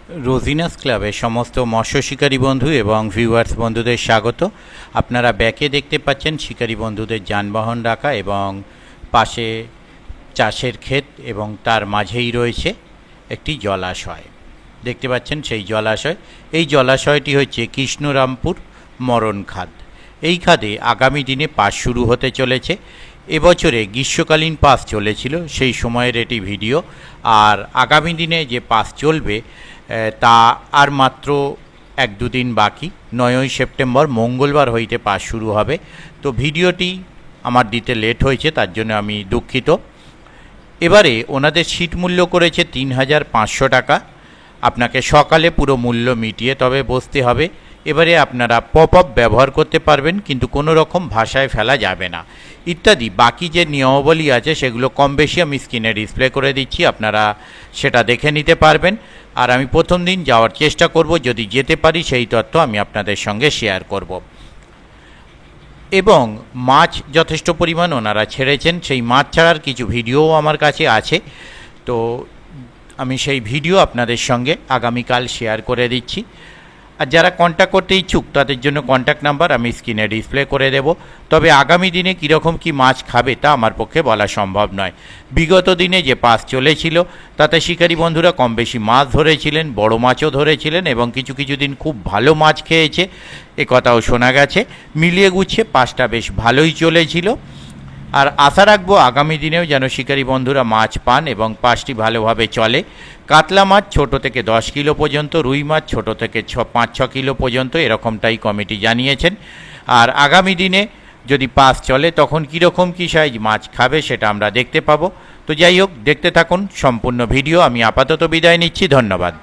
রোজিনাস ক্লাবের সমস্ত মৎস্য শিকারী বন্ধু এবং ভিউয়ার্স বন্ধুদের স্বাগত। আপনারা ব্যাকে দেখতে পাচ্ছেন শিকারী বন্ধুদের যানবাহন রাখা এবং পাশে চাষের ক্ষেত এবং তার মাঝেই রয়েছে একটি জলাশয়। দেখতে পাচ্ছেন সেই জলাশয়। এই জলাশয়টি হচ্ছে কৃষ্ণরামপুর মরণ খাদ। এই খাদে আগামী দিনে পাস শুরু হতে চলেছে। এবছরে গ্রীষ্মকালীন পাস চলেছিল, সেই সময়ের এটি ভিডিও। আর আগামী দিনে যে পাস চলবে তা আর মাত্র 1-2 দিন বাকি। 9ই সেপ্টেম্বর মঙ্গলবার হইতে পাস শুরু হবে। তো ভিডিওটি আমার দিতে লেট হয়েছে, তার জন্য আমি দুঃখিত। এবারে ওনাদের সিট মূল্য করেছে 3,500 টাকা। আপনাকে সকালে পুরো মূল্য মিটিয়ে তবে বসতে হবে। এবারে আপনারা পপ আপ ব্যবহার করতে পারবেন, কিন্তু কোনো রকম ভাষায় ফেলা যাবে না ইত্যাদি বাকি যে নিয়মাবলী আছে সেগুলো কম বেশি আমি স্ক্রিনে ডিসপ্লে করে দিচ্ছি, আপনারা সেটা দেখে নিতে পারবেন। আর আমি প্রথম দিন যাওয়ার চেষ্টা করব, যদি যেতে পারি সেই তথ্য আমি আপনাদের সঙ্গে শেয়ার করব। এবং মাছ যথেষ্ট পরিমাণ ওনারা ছেড়েছেন, সেই মাছ ছাড়ার কিছু ভিডিওও আমার কাছে আছে। তো আমি সেই ভিডিও আপনাদের সঙ্গে আগামীকাল শেয়ার করে দিচ্ছি। আর যারা কন্ট্যাক্ট করতে ইচ্ছুক তাদের জন্য কন্ট্যাক্ট নাম্বার আমি স্ক্রিনে ডিসপ্লে করে দেব। তবে আগামী দিনে কীরকম কি মাছ খাবে তা আমার পক্ষে বলা সম্ভব নয়। বিগত দিনে যে পাস চলেছিল তাতে শিকারী বন্ধুরা কম বেশি মাছ ধরেছিলেন, বড় মাছও ধরেছিলেন এবং কিছু কিছু দিন খুব ভালো মাছ খেয়েছে, এ কথাও শোনা গেছে। মিলিয়ে গুছিয়ে পাসটা বেশ ভালোই চলেছিল। আর আশা রাখবো আগামী দিনেও যেন শিকারী বন্ধুরা মাছ পান এবং পাসটি ভালোভাবে চলে। কাতলা মাছ ছোট থেকে 10 কিলো পর্যন্ত, রুই মাছ ছোট থেকে 5-6 কিলো পর্যন্ত, এরকমটাই কমিটি জানিয়েছেন। আর আগামী দিনে যদি পাস চলে তখন কীরকম কী সাইজ মাছ খাবে সেটা আমরা দেখতে পাবো। তো যাই হোক, দেখতে থাকুন সম্পূর্ণ ভিডিও। আমি আপাতত বিদায় নিচ্ছি, ধন্যবাদ।